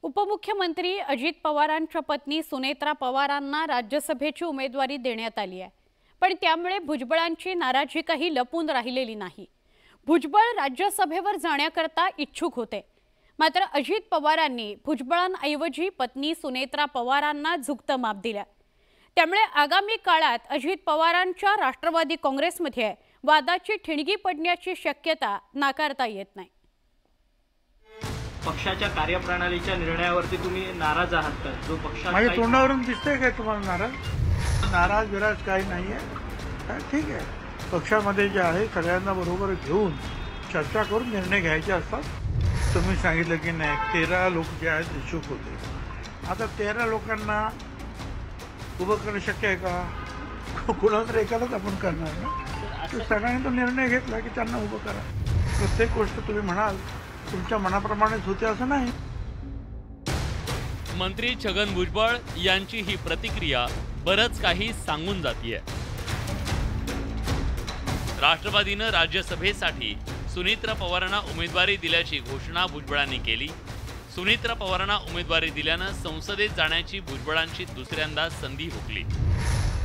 उपमुख्यमंत्री अजित पवारांच्या पत्नी सुनेत्रा पवारांना राज्यसभेची उमेदवारी देण्यात आली आहे। पण त्यामुळे भुजबळांची नाराजी काही लपून राहिलेली नाही। भुजबळ राज्यसभेवर जाण्याकरता इच्छुक होते, मात्र अजित पवारांनी भुजबळांऐवजी पत्नी सुनेत्रा पवारांना झुकतं माप दिलं। त्यामुळे आगामी काळात अजित पवारांच्या राष्ट्रवादी काँग्रेसमध्ये वादाची ठिणगी पडण्याची शक्यता नाकारता येत नाही। पक्षाच्या कार्यप्रणालीच्या निर्णयावरती तुम्ही नाराज आहात का? जो पक्षात माझ्या तोंडावरून दिसतंय काय तुम्हाला नाराज विराज काही नाहीये? ठीक आहे, पक्षामध्ये जे आहे सगळ्यांना बरोबर घेऊन चर्चा करून निर्णय घ्यायचे असतात। तुम्ही सांगितलं की नाही 13 लोक जे आहेत इच्छुक होते, आता 13 लोकांना उभं करणं शक्य आहे का? कुणाला तर एकालाच आपण करणार ना। तर सगळ्यांनी तो निर्णय घेतला की त्यांना उभं करा। प्रत्येक गोष्ट तुम्ही म्हणाल तुमच्या मनाप्रमाणेच होते असं नाही। मंत्री छगन भुजबळ यांची ही प्रतिक्रिया बरंच काही सांगून जातीये। राष्ट्रवादीनं राज्यसभेसाठी सुनेत्रा पवारांना उमेदवारी दिल्याची घोषणा भुजबळांनी केली। सुनेत्रा पवारांना उमेदवारी दिल्यानं संसदेत जाण्याची भुजबळांची दुसऱ्यांदा संधी हुकली।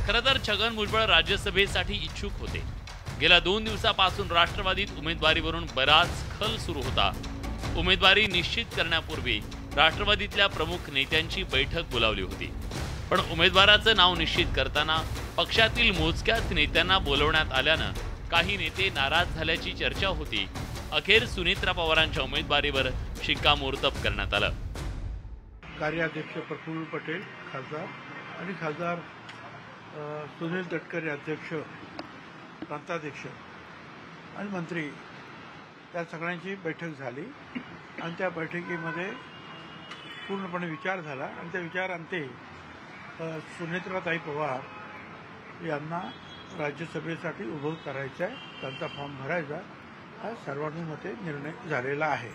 खरं तर छगन भुजबळ राज्यसभेसाठी इच्छुक होते। गेल्या 2 दिवसापासून राष्ट्रवादीत उमेदवारीवरून बराच खल सुरू होता। उमेदवारी निश्चित करण्यापूर्वी राष्ट्रवादीतल्या प्रमुख नेत्यांची बैठक बोलावली होती, पण उमेदवाराचं नाव निश्चित करताना पक्षातील मोजक्याच नेत्यांना बोलवण्यात आल्यानं काही नेते नाराज झाल्याची चर्चा होती। अखेर सुनेत्रा पवारांच्या उमेदवारीवर शिक्कामोर्तब करण्यात आलं। कार्याध्यक्ष प्रफुल्ल पटेल खासदार आणि खासदार सुनील तटकरे अध्यक्ष, प्रांताध्यक्ष आणि मंत्री त्या सगळ्यांची बैठक झाली आणि त्या बैठकीमध्ये पूर्णपणे विचार झाला आणि त्या विचारांते सुनेत्राताई पवार यांना राज्यसभेसाठी उभं करायचं आहे, त्यांचा फॉर्म भरायचा, हा सर्वानुमते निर्णय झालेला आहे।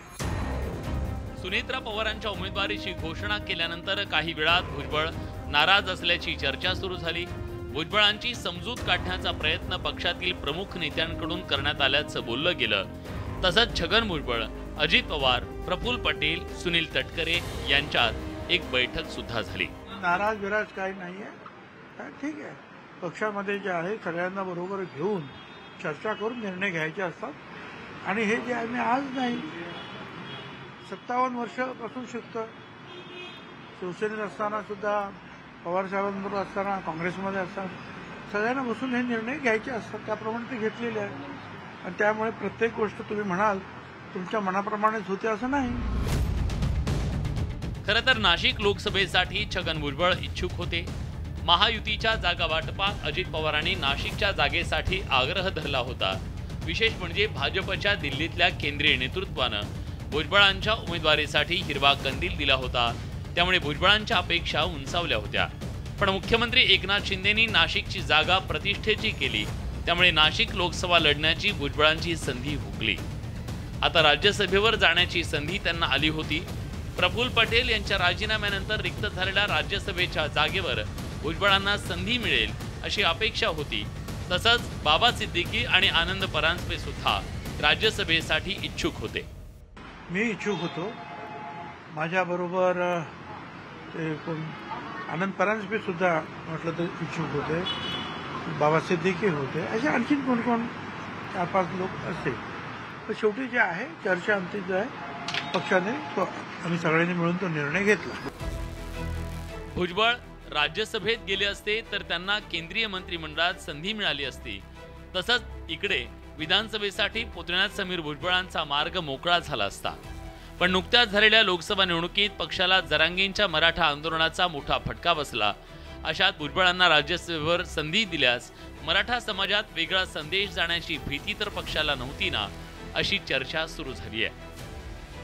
सुनेत्रा पवारांच्या उमेदवारीची घोषणा केल्यानंतर काही वेळात भुजबळ नाराज असल्याची चर्चा सुरू झाली। भुजबळांची समजूत काढण्याचा प्रयत्न पक्षातील प्रमुख नेत्यांकडून करण्यात आल्याचं बोललं गेलं। तसंच छगन भुजबळ, अजित पवार, प्रफुल्ल पटेल, सुनील तटकरे यांच्यात एक बैठक सुद्धा झाली। नाराज विराज काही नाहीये, ठीक आहे, पक्षामध्ये जे आहे सगळ्यांना बरोबर घेऊन चर्चा करून निर्णय घ्यायचे असतात। आणि हे जे आहे मी आज नाही 57 वर्षापासून शिकतो। शिवसेनेत असताना सुद्धा, पवार साहेबांबरोबर असताना, काँग्रेसमध्ये असताना सगळ्यांना बसून हे निर्णय घ्यायचे असतात, त्याप्रमाणे ते घेतलेले आहे। आणि त्यामुळे प्रत्येक गोष्ट तुम्ही म्हणाल तुमच्या मनाप्रमाणेच होते असं नाही। खरं तर नाशिक लोकसभेसाठी छगन भुजबळ इच्छुक होते। महायुतीच्या जागा वाटपात अजित पवारांनी नाशिकच्या जागेसाठी आग्रह धरला होता। विशेष म्हणजे भाजपच्या दिल्लीतल्या केंद्रीय नेतृत्वानं भुजबळांच्या उमेदवारीसाठी हिरवा कंदील दिला होता। त्यामुळे भुजबळांच्या अपेक्षा उंचावल्या होत्या। पण मुख्यमंत्री एकनाथ शिंदेंनी नाशिकची जागा प्रतिष्ठेची केली, त्यामुळे नाशिक लोकसभा लढण्याची भुजबळांची संधी हुकली। आता राज्यसभेवर जाण्याची संधी त्यांना आली होती। प्रफुल्ल पटेल यांच्या राजीनाम्यानंतर रिक्त झालेल्या राज्यसभेच्या जागेवर भुजबळांना संधी मिळेल अशी अपेक्षा होती। तसंच बाबा सिद्दीकी आणि आनंद परांजपे सुद्धा राज्यसभेसाठी इच्छुक होते। मी इच्छुक होतो, माझ्याबरोबर आनंद परांजपे सुद्धा म्हटलं तर इच्छुक होते, बाबा सिद्दीकी होते, असे आणखी कोण 4-5 लोक असते। पण शेवटी जे आहे चर्चा आमची जो आहे पक्षाने आम्ही सगळ्यांनी मिळून तो निर्णय घेतला। भुजबळ राज्यसभेत गेले असते तर त्यांना केंद्रीय मंत्रिमंडळात संधी मिळाली असती। तसंच इकडे विधानसभेसाठी पुतण्यात समीर भुजबळांचा मार्ग मोकळा झाला असता। पण नुकत्याच झालेल्या लोकसभा निवडणुकीत पक्षाला जरांगेंच्या मराठा आंदोलनाचा मोठा फटका बसला। अशात भुजबळांना राज्यसभेवर संधी दिल्यास मराठा समाजात वेगळा संदेश जाण्याची भीती तर पक्षाला नव्हती ना, अशी चर्चा सुरू झाली आहे।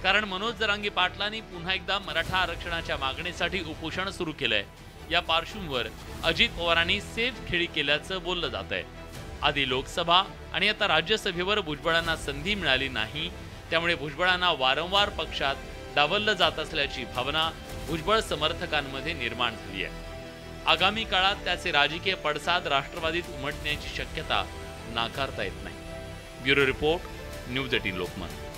कारण मनोज जरांगे पाटलांनी पुन्हा एकदा मराठा आरक्षणाच्या मागणीसाठी उपोषण सुरू केलंय। या पार्श्वभूमीवर अजित पवारांनी सेफ खेळी केल्याचं बोललं जात आहे। आधी लोकसभा आणि आता राज्यसभेवर भुजबळांना संधी मिळाली नाही, त्यामुळे भुजबळांना वारंवार पक्षात डावललं जात असल्याची भावना भुजबळ समर्थकांमध्ये निर्माण झाली आहे। आगामी काळात त्याचे राजकीय पडसाद राष्ट्रवादीत उमटण्याची शक्यता नाकारता येत नाही। Bureau report, news 18 Lokmat.